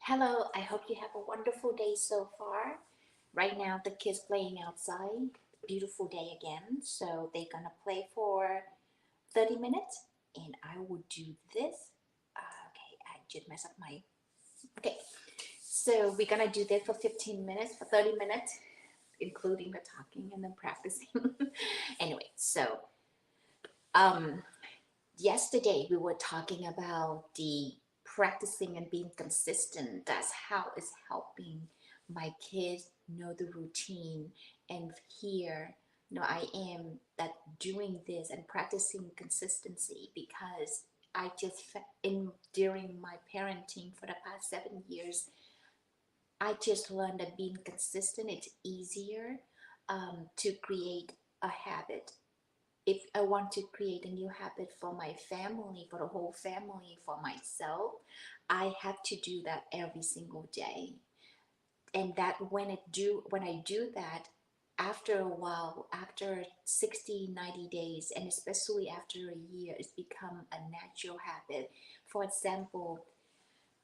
Hello, I hope you have a wonderful day so far. Right now, the kids playing outside. Beautiful day again. So they're gonna play for 30 minutes, and I will do this. Okay, I just messed up my. Okay, so we're gonna do this for 15 minutes, for 30 minutes, including the talking and then practicing. Anyway, so um, yesterday we were talking about the practicing and being consistent. That's how it's helping my kids know the routine. And here, I am that doing this and practicing consistency because I just in during my parenting for the past 7 years, I just learned that being consistent, it's easier to create a habit. If I want to create a new habit for my family, for the whole family, for myself, I have to do that every single day. And that when I do that, after a while, after 60, 90 days, and especially after a year, it's become a natural habit. For example,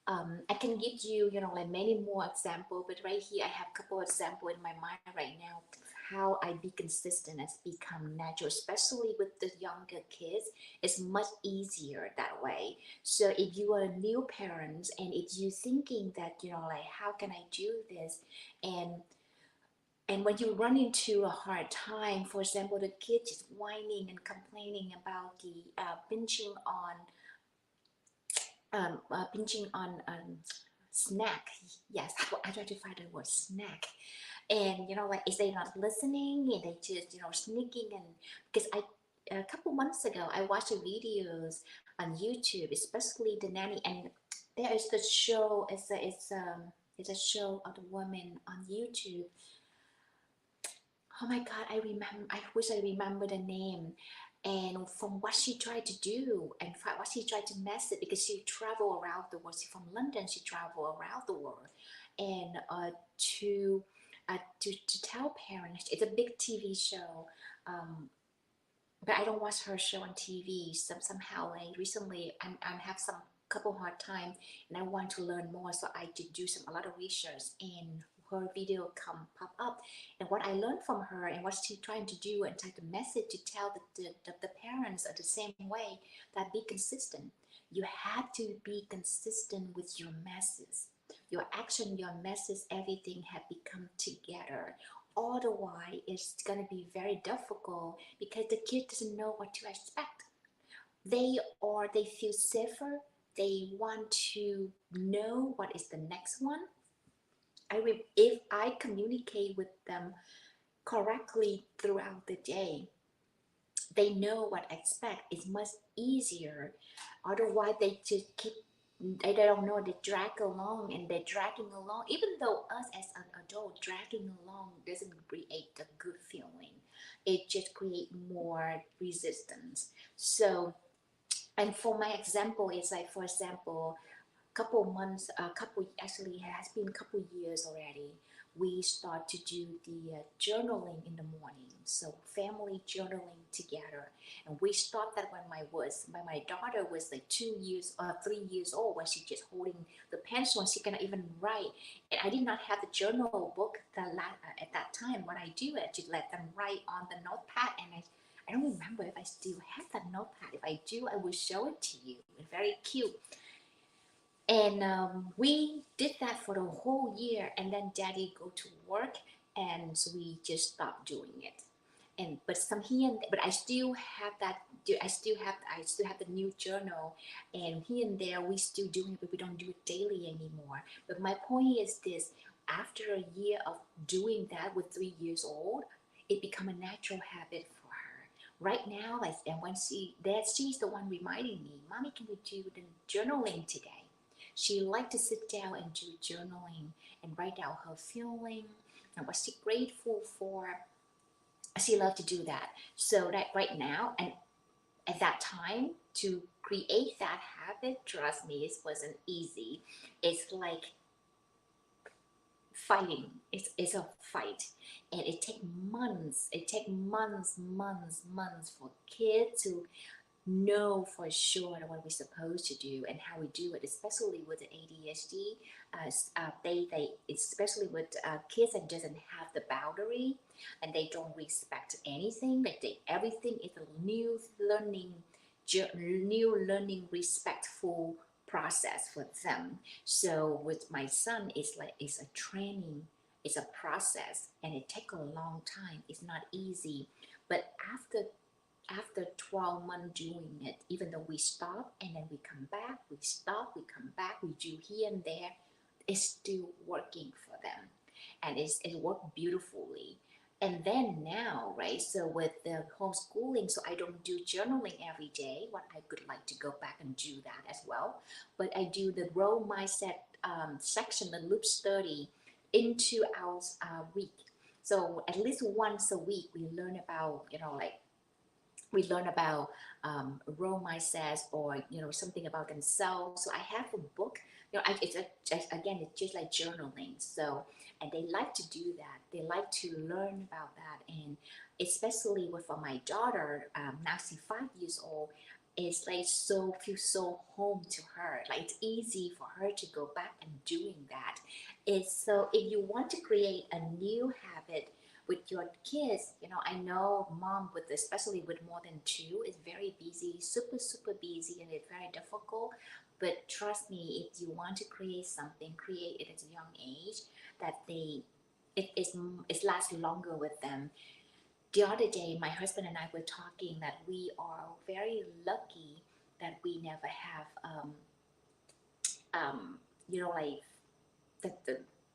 I can give you, like many more example, but right here I have a couple of example in my mind right now how I be consistent has become natural, especially with the younger kids. It's much easier that way. So if you are a new parent and if you thinking that, like how can I do this? And and when you run into a hard time, for example, the kid is whining and complaining about the pinching on snack. Yes, I try to find the word snack. And like is they not listening and they just sneaking. And because I a couple months ago I watched the videos on YouTube, especially the nanny, and there is the show. It's a show of the woman on YouTube. Oh my God, I remember. I wish I remember the name. And from what she tried to do, and what she tried to mess it, because she traveled around the world. She from London. She traveled around the world, and to tell parents, it's a big TV show. Um, but I don't watch her show on TV. Somehow, like recently, I have some couple hard time, and I want to learn more. So I did do a lot of research, and her video come pop up, and what I learned from her, and what she's trying to do, and try to message to tell the parents are the same way, that be consistent. You have to be consistent with your message, your action, your message, everything have become together. Otherwise, it's gonna be very difficult because the kid doesn't know what to expect. They feel safer. They want to know what is the next one. If I communicate with them correctly throughout the day, they know what to expect. It's much easier. Otherwise, they just keep. They don't know. They drag along and they're dragging along. Even though us as an adult dragging along doesn't create a good feeling, it just create more resistance. So, and for my example, it's like, for example, couple months, couple actually it has been a couple years already. We start to do the journaling in the morning, so family journaling together. And we start that when my daughter was like 2 years or 3 years old, when she just holding the pencil and she cannot even write. And I did not have the journal book at that time. What I do is to let them write on the notepad, and I don't remember if I still have that notepad. If I do, I will show it to you. It's very cute. And we did that for the whole year, and then daddy go to work, and so we just stopped doing it. And but some here and but I still have that. I still have the new journal, and here and there we still doing it, but we don't do it daily anymore. But my point is this: after a year of doing that with 3 years old, it become a natural habit for her. Right now, like, and when she's the one reminding me, "Mommy, can we do the journaling today?" She liked to sit down and do journaling and write out her feeling and what she's grateful for. She loved to do that. So that right now and at that time to create that habit, trust me, it wasn't easy. It's like fighting. It's a fight, and it take months. It take months for kids to know for sure what we're supposed to do and how we do it, especially with the ADHD. They especially with kids that doesn't have the boundary and they don't respect anything. Like everything is a new learning respectful process for them. So with my son, it's a training, it's a process, and it takes a long time. It's not easy, but after 12 months doing it, even though we stop and then we come back, we stop, we come back, we do here and there, it's still working for them. And it worked beautifully. And then now, right, so with the homeschooling, so I don't do journaling every day. What I could like to go back and do that as well. But I do the role mindset section, the loop study into our week. So at least once a week, we learn about, like we learn about role mindsets or something about themselves. So I have a book. Again, it's just like journaling. So and they like to do that. They like to learn about that, and especially with for my daughter, now she's 5 years old. It's like so feels so home to her. Like it's easy for her to go back and doing that. It's so if you want to create a new habit with your kids, I know mom with especially with more than two is very busy, super busy, and it's very difficult. But trust me, if you want to create something, create it at a young age that it lasts longer with them. The other day, my husband and I were talking that we are very lucky that we never have um, like the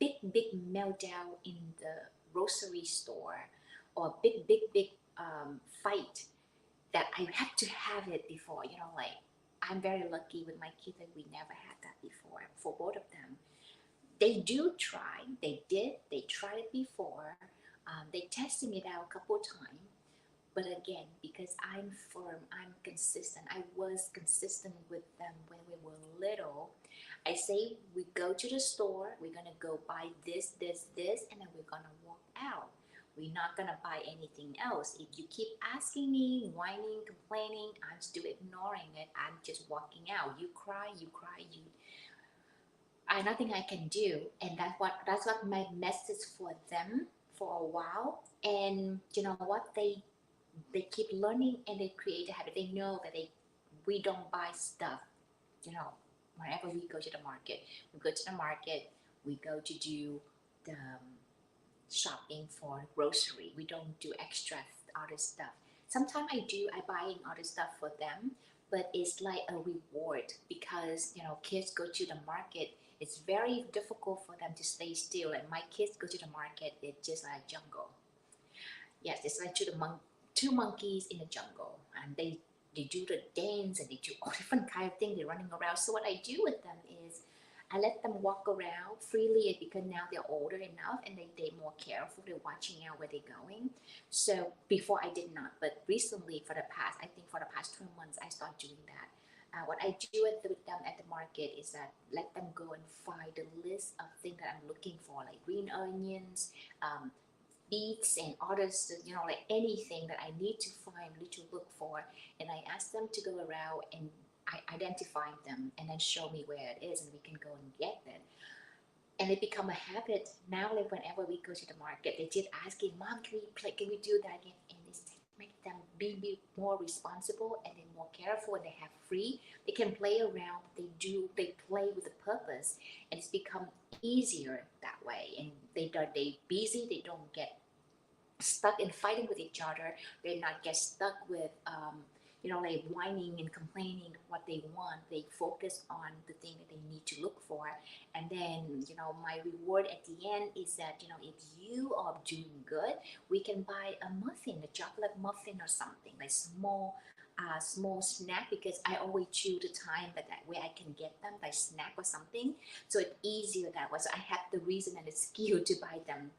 big meltdown in the grocery store or big fight that I had to have it before. Like I'm very lucky with my kids that we never had that before for both of them. They do try. They tried it before. They testing it out a couple times. But again, because I'm firm, I'm consistent. I was consistent with them when we were little. I say we go to the store, we're gonna go buy this, and then we're gonna walk out. We're not gonna buy anything else. If you keep asking me, whining, complaining, I'm still ignoring it. I'm just walking out. You cry, you. I nothing I can do, and that's what my message for them for a while. And you know what? They keep learning and they create a habit. They know that we don't buy stuff. You know, whenever we go to the market, we go to the market. We go to do the shopping for grocery. We don't do extra other stuff. Sometimes I do. I buying other stuff for them, but it's like a reward because kids go to the market. It's very difficult for them to stay still. And my kids go to the market. It's just like jungle. Yes, it's like two monkeys in the jungle, and they do the dance and they do all different kind of things. They're running around. So what I do with them is I let them walk around freely because now they're older enough and they're more careful. They're watching out where they're going. So before I did not, but recently I think for the past 2 months, I started doing that. What I do with them at the market is that let them go and find the list of things that I'm looking for, like green onions, um, beats and others, like anything that I need to find, need to look for, and I ask them to go around and I identify them and then show me where it is, and we can go and get it. And it become a habit now. Like whenever we go to the market, they just asking, "Mom, can we play? Can we do that again?" And it's make them be more responsible and they're more careful. And they have free. They can play around. They play with a purpose, and it's become easier that way. And they busy. They don't get stuck in fighting with each other. They not get stuck with like whining and complaining what they want. They focus on the thing that they need to look for. And then my reward at the end is that if you are doing good, we can buy a muffin, a chocolate muffin or something like small snack, because I always choose the time that where I can get them by snack or something, so it's easier that way. So I have the reason and the skill to buy them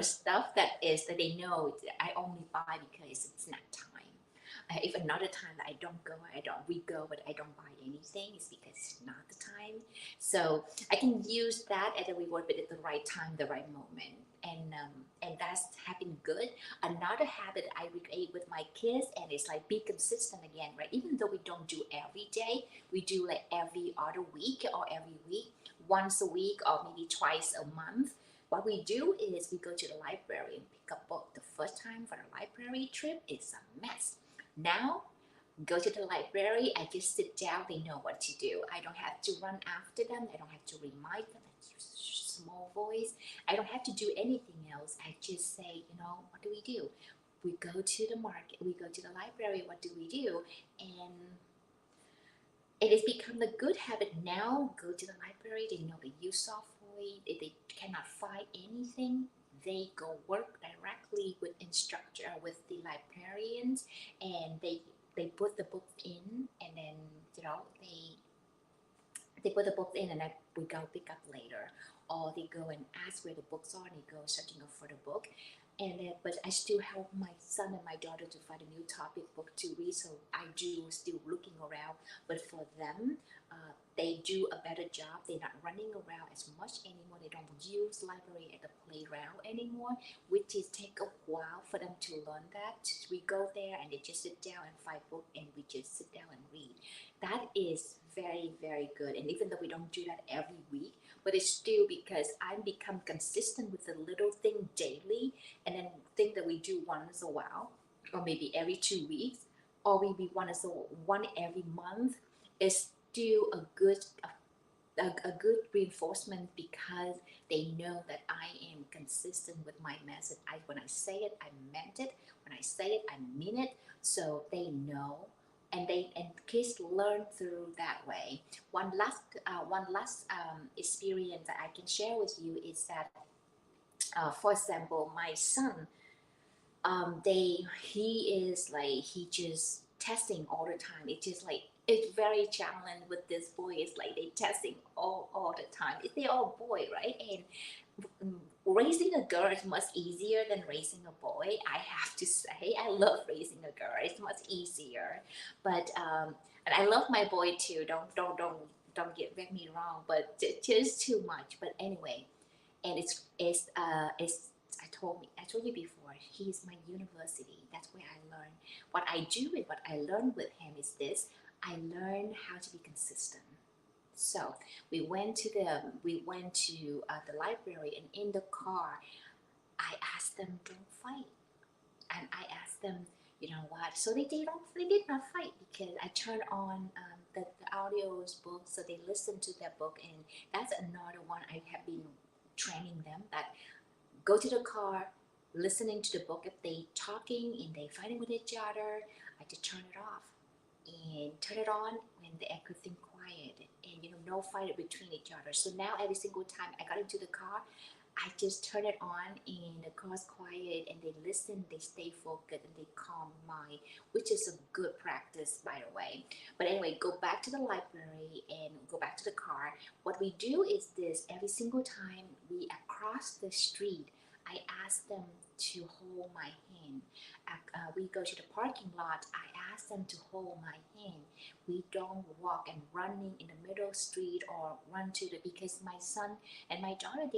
stuff that they know I only buy because it's not time. If another time that I don't go, we go, but I don't buy anything, it's because it's not the time. So I can use that as a reward, but at the right time, the right moment. and that's having good. Another habit I recreate with my kids, and it's like be consistent again, right? Even though we don't do every day, we do like every other week or every week, once a week or maybe twice a month. What we do is we go to the library and pick up book. The first time for the library trip is a mess. Now go to the library, I just sit down, they know what to do. I don't have to run after them, I don't have to remind them and use small voice. I don't have to do anything else. I just say, what do we do? We go to the market, we go to the library, what do we do? And it has become a good habit now. Go to the library, they know the use of voice. If they cannot find anything, they go work directly with instructor, with the librarians, and they put the book in, and then they put the books in, and we go pick up later, or they go and ask where the books are and they go searching up for the book. And then, but I still help my son and my daughter to find a new topic book to read, so I do still looking around. But for them, they do a better job. They're not running around as much anymore. They don't use library at the playground anymore, which is take a while for them to learn that. We go there and they just sit down and find book, and we just sit down and read. That is very, very good. And even though we don't do that every week, but it's still because I become consistent with the little thing daily, and then thing that we do once a while, or maybe every 2 weeks, or maybe one every month, is still a good reinforcement, because they know that I am consistent with my message. When I say it, I meant it. When I say it, I mean it. So they know, and kids learn through that way. One last experience that I can share with you is that, for example, my son, he is like, he just testing all the time. It's just like, it's very challenging with this boy. It's like they testing all the time. They're all boy, right? And raising a girl is much easier than raising a boy. I have to say, I love raising a girl. It's much easier, but and I love my boy too. Don't get me wrong, but just too much. But anyway, and I told you before, he's my university. That's where I learn. What I do and what I learn with him is this: I learn how to be consistent. So we went to the library, and in the car, I asked them, don't fight, and I asked them, you know what? So they did not fight, because I turned on the audio's book, so they listened to that book. And that's another one I have been training them, that go to the car, listening to the book. If they talking and they fighting with each other, I just turn it off and turn it on when everything quiet, and no fight between each other. So now every single time I got into the car, I just turn it on and the car's quiet, and they listen, they stay focused, and they calm mind, which is a good practice, by the way. But anyway, go back to the library and go back to the car. What we do is this: every single time we across the street, I ask them to hold my hand. We go to the parking lot, I ask them to hold my hand. We don't walk and running in the middle street, or run to the, because my son and my daughter,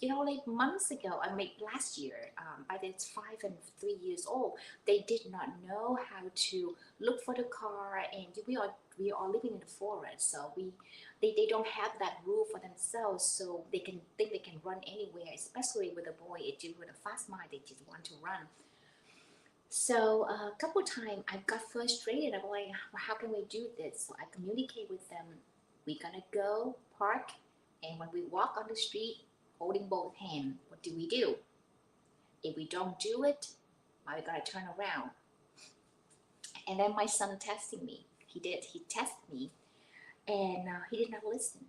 like months ago, I mean last year, by the 5 and 3 years old, they did not know how to look for the car, and we are living in the forest, so they don't have that rule for themselves, so they can think they can run anywhere, especially with a boy. With a fast mind, they just want to run. So a couple times I got frustrated. I'm like, well, how can we do this? So I communicate with them. We're gonna go park, and when we walk on the street, holding both hands, what do we do? If we don't do it, we're gonna turn around. And then my son testing me. He did. He tested me, and he did not listen.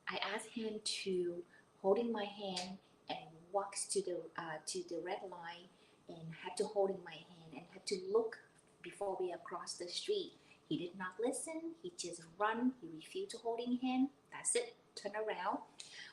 I asked him to holding my hand and walks to the red line, and had to holding my hand and had to look before we cross the street. He did not listen. He just run. He refused to holding hand. That's it. Turn around.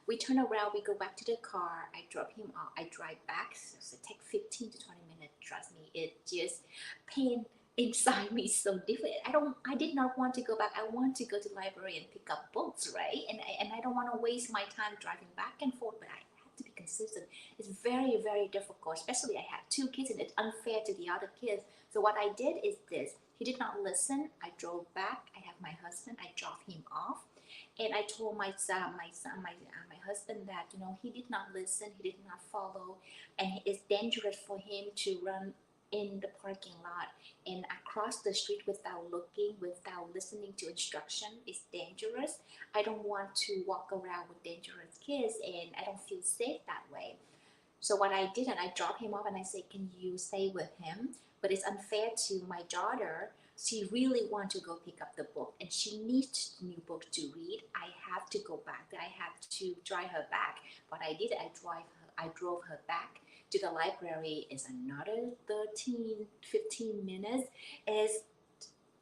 We turn around. We go back to the car. I drop him off. I drive back. So it take 15 to 20 minutes. Trust me, it just pain inside me so different. I did not want to go back. I want to go to the library and pick up books, right? And I don't want to waste my time driving back and forth, but I have to be consistent. It's very, very difficult, especially I have two kids and it's unfair to the other kids. So what I did is this. He did not listen. I drove back. I have my husband. I dropped him off. And I told my husband that, he did not listen, he did not follow, and it's dangerous for him to run in the parking lot and across the street without looking, without listening to instruction. Is dangerous. I don't want to walk around with dangerous kids, and I don't feel safe that way. So what I did, and I dropped him off, and I said, "Can you stay with him?" But it's unfair to my daughter. She really wants to go pick up the book, and she needs new book to read. I have to go back. I have to drive her back. What I did, I drove her back to the library. It's another 13, 15 minutes. Is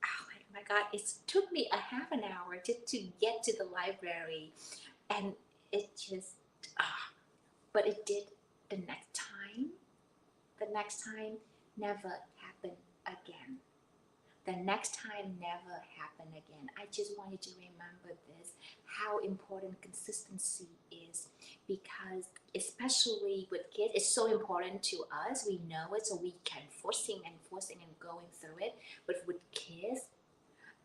Oh my God! It took me a half an hour to get to the library, and it just. But it did the next time. The next time never happened again. The next time never happened again. I just want you to remember this, how important consistency is, because especially with kids, it's so important to us. We know it, so we can forcing and going through it. But with kids,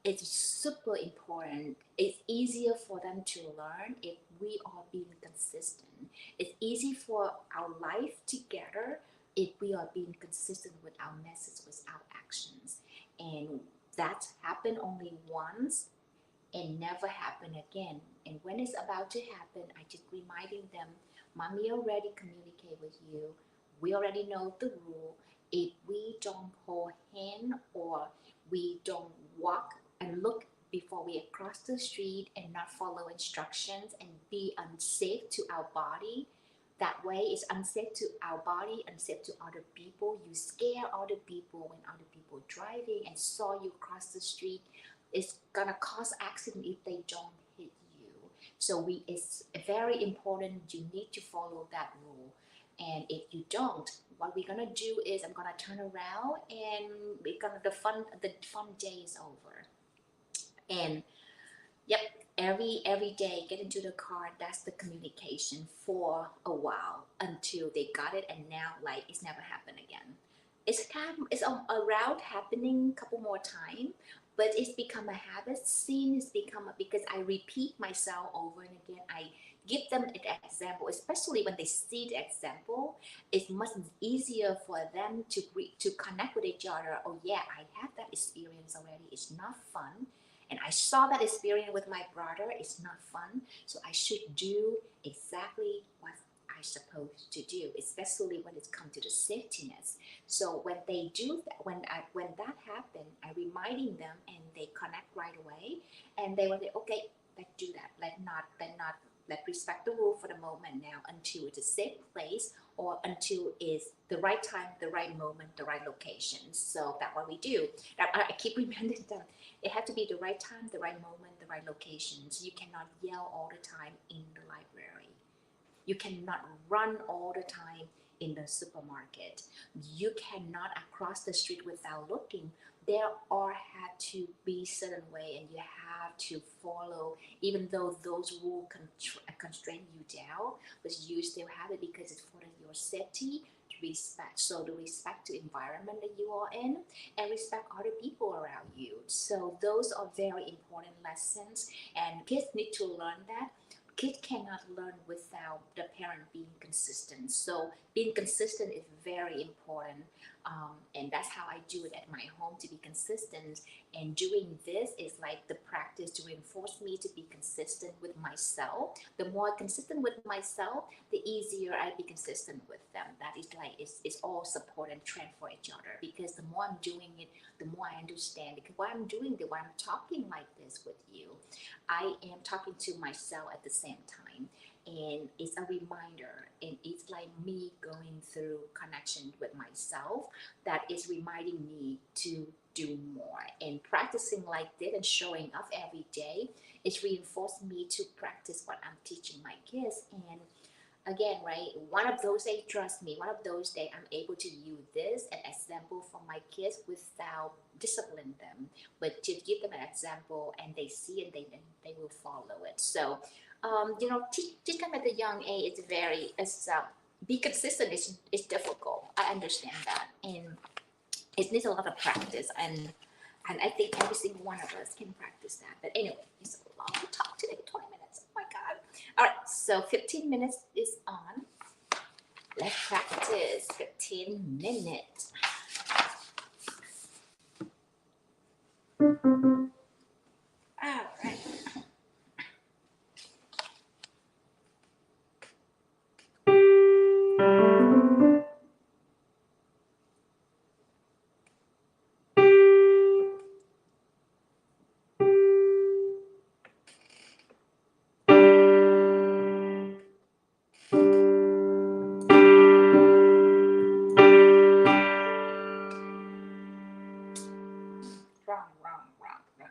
it's super important. It's easier for them to learn if we are being consistent. It's easy for our life together if we are being consistent with our message, with our actions. And that happened only once and never happen again. And when it's about to happen, I just reminding them, Mommy already communicate with you. We already know the rule. If we don't hold hand or we don't walk and look before we cross the street and not follow instructions and be unsafe to our body, that way it's unsafe to our body, unsafe to other people. You scare other people when other people driving and saw you cross the street. It's gonna cause accident if they don't hit you. So it's very important. You need to follow that rule. And if you don't, what we're gonna do is I'm gonna turn around and the fun day is over. And yep, every day get into the car. That's the communication for a while until they got it, and now like it's never happened again. Around happening a couple more times, but it's become a habit. Sin has become because I repeat myself over and again. I give them an example, especially when they see the example. It's much easier for them to connect with each other. Oh yeah, I had that experience already. It's not fun, and I saw that experience with my brother. It's not fun, so I should do exactly what I supposed to do, especially when it's come to the safety nets. So when they do that, when that happened, I reminding them, and they connect right away, and they will say, okay, let's do that. Let respect the rule for the moment now until it's a safe place or until it's the right time, the right moment, the right location. So that's what we do. I keep reminding them it had to be the right time, the right moment, the right locations. You cannot yell all the time in the library. You cannot run all the time in the supermarket. You cannot cross the street without looking. There are had to be certain way, and you have to follow, even though those rules constrain you down, but you still have it because it's for your safety. Respect, so the respect to environment that you are in, and respect other people around you. So those are very important lessons, and kids need to learn that. Kids cannot learn without the parent being consistent. So being consistent is very important, and that's how I do it at my home to be consistent. And doing this is like the practice to reinforce me to be consistent with myself. The more consistent with myself, the easier I be consistent with them. That is like it's all support and trend for each other. Because the more I'm doing it, the more I understand. Because why I'm doing it, why I'm talking like this with you, I am talking to myself at the same time. And it's a reminder, and it's like me going through connection with myself that is reminding me to do more. And practicing like this and showing up every day, it's reinforced me to practice what I'm teaching my kids. And again, right? One of those days, trust me, one of those days I'm able to use this an example for my kids without discipline them, but to give them an example and they see and they will follow it. So, teach them at a young age is very, be consistent is difficult. I understand that. And it needs a lot of practice, and I think every single one of us can practice that. But anyway, it's a long talk today, 20 minutes. Oh my God. All right, so 15 minutes is on. Let's practice 15 minutes. All right. Wrong, wrong, wrong, wrong.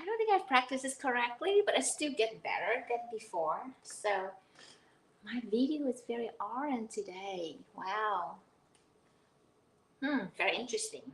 I don't think I've practiced this correctly, but I still get better than before. So my video is very orange today. Wow. Very interesting.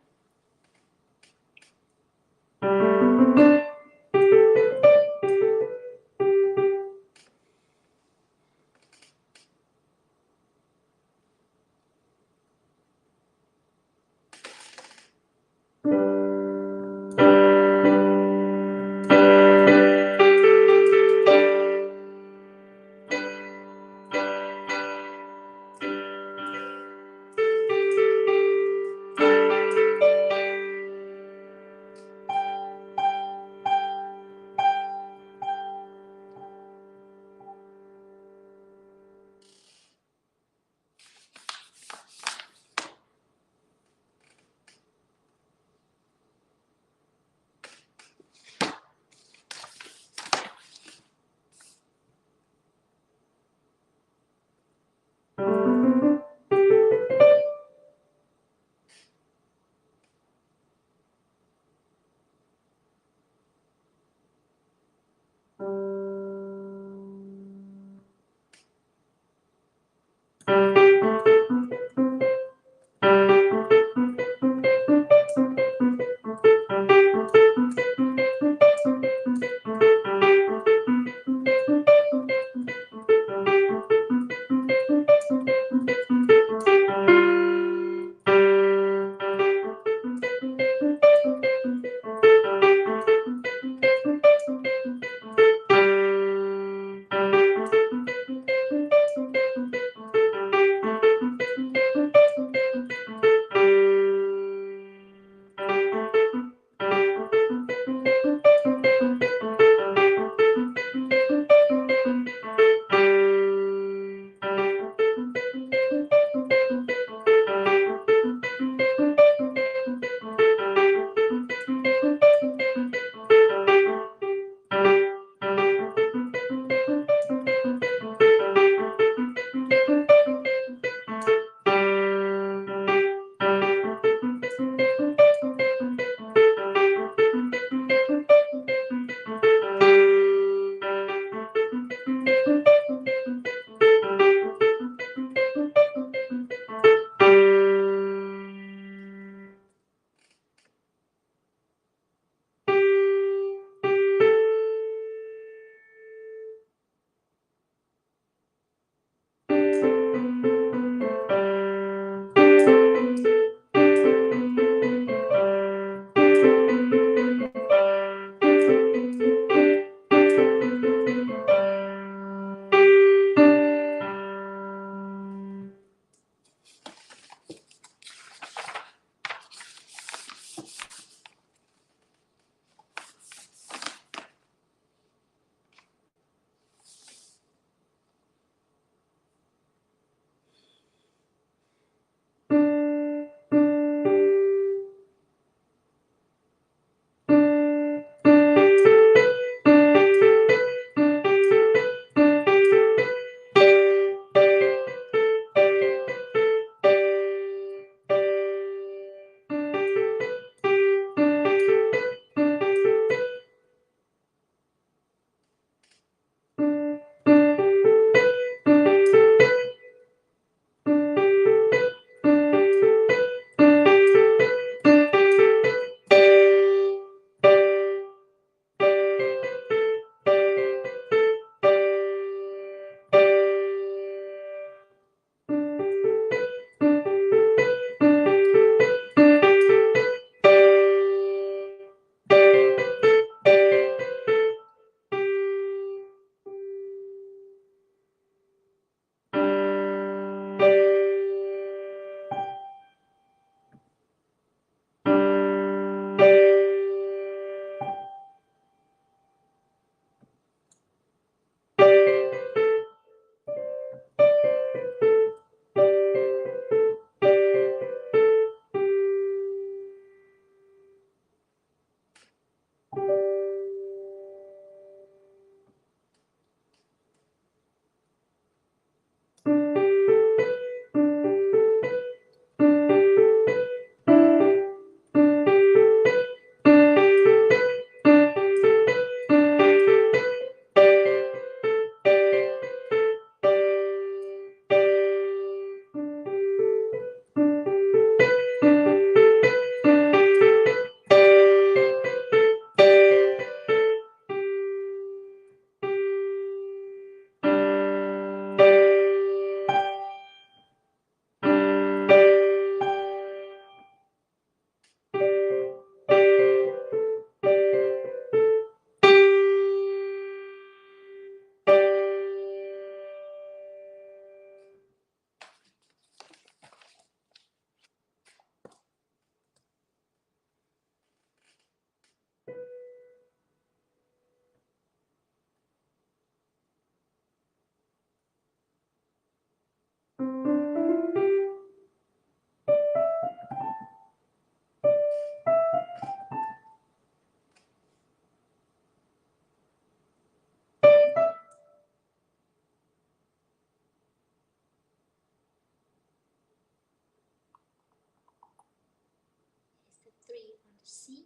C.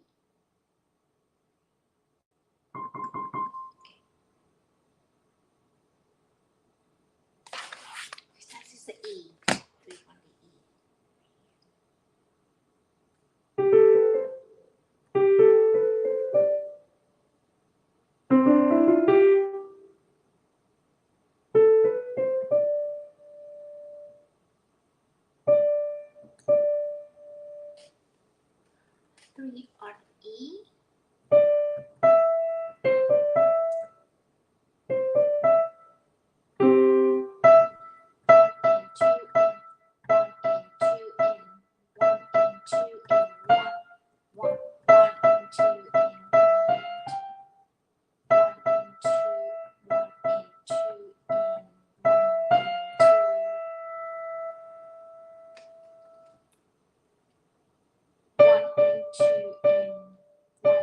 That is the E. 3 on the E. Three on E. One and two and one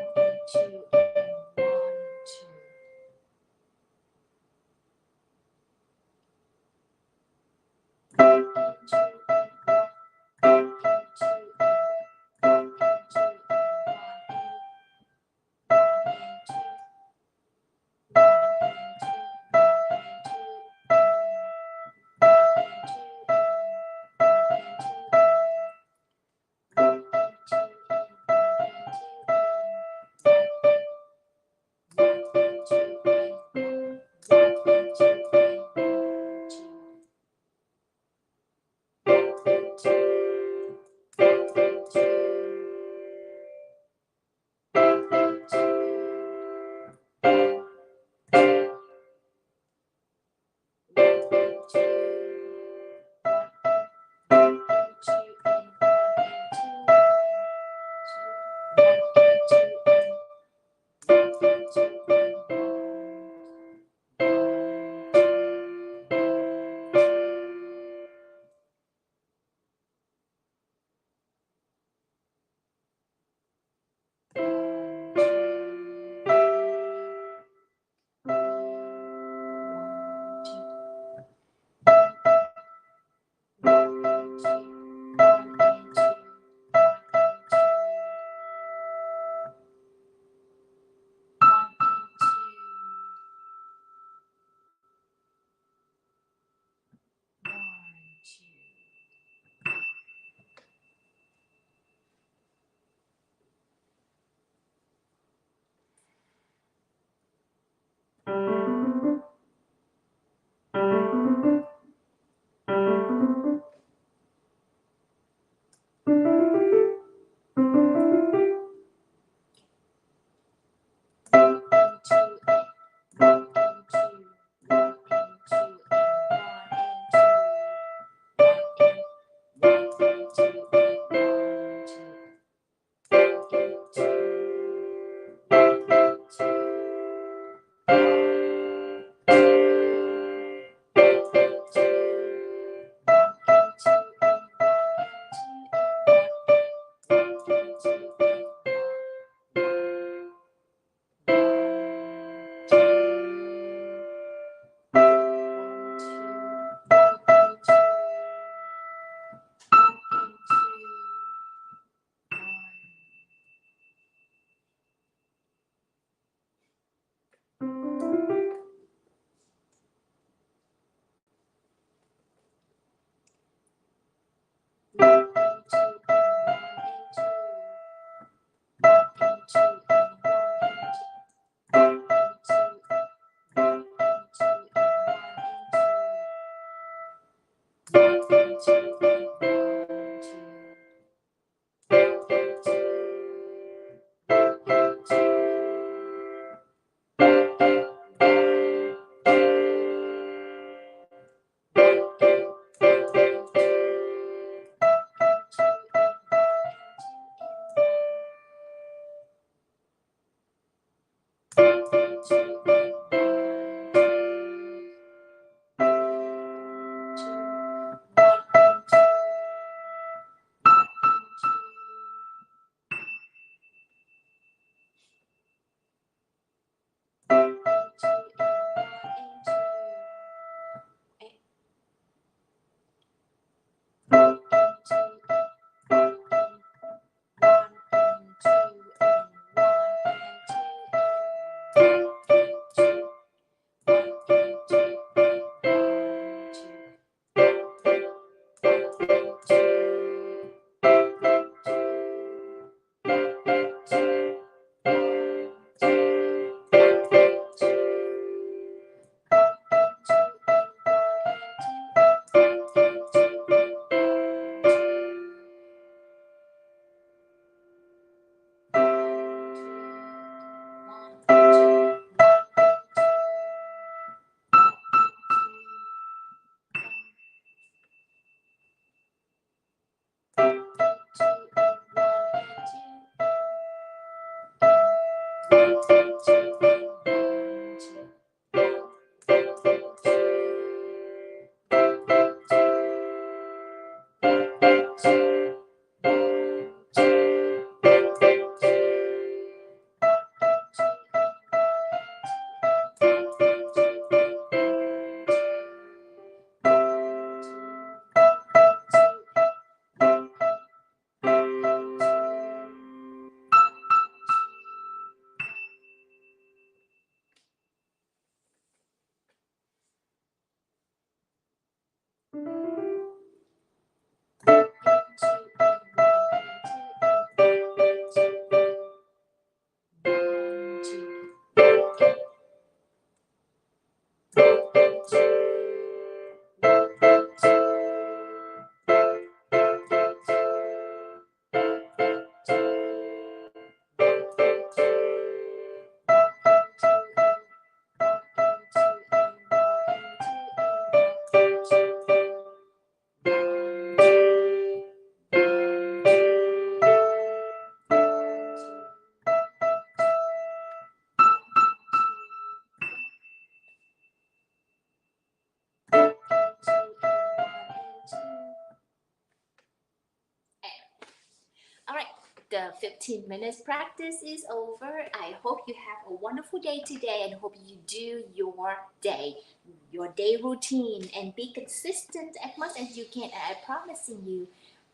All right, the 15 minutes practice is over. I hope you have a wonderful day today and hope you do your day routine, and be consistent as much as you can. And I'm promising you,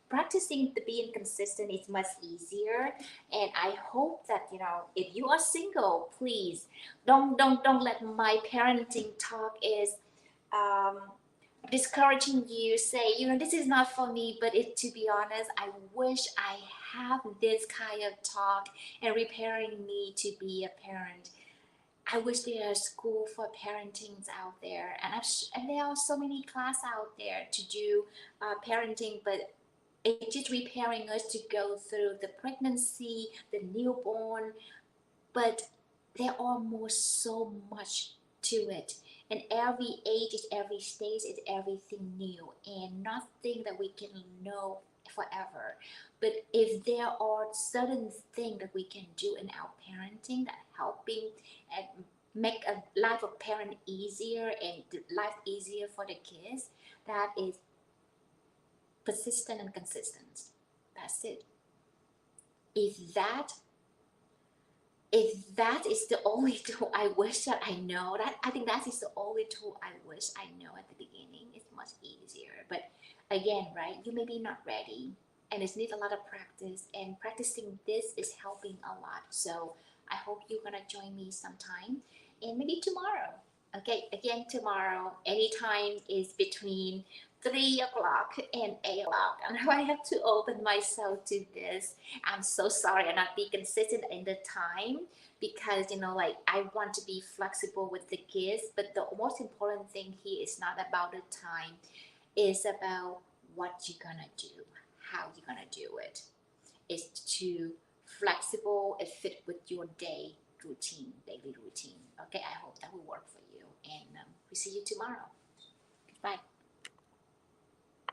practicing the being consistent is much easier. And I hope that, if you are single, please don't let my parenting talk is um, discouraging you, say, this is not for me. But to be honest, I wish I have this kind of talk and preparing me to be a parent. I wish there are school for parentings out there, and there are so many class out there to do parenting. But it's just preparing us to go through the pregnancy, the newborn. But there are more, so much to it. And every age is every stage is everything new, and nothing that we can know forever. But if there are certain things that we can do in our parenting that helping and make a life of parent easier and life easier for the kids, that is persistent and consistent. That's it. If that if that is the only tool I wish that I know, that I think that is the only tool I wish I know at the beginning. It's much easier. But again, right, you may be not ready, and it needs a lot of practice, and practicing this is helping a lot. So I hope you're gonna join me sometime, and maybe tomorrow. Okay, again tomorrow, anytime is between 3 o'clock and 8 o'clock. And now I have to open myself to this. I'm so sorry I'm not being consistent in the time, because like, I want to be flexible with the kids. But the most important thing here is not about the time, it's about what you're gonna do, how you're gonna do it. It's to flexible and fit with your daily routine. Okay, I hope that will work for you, and we see you tomorrow. Bye.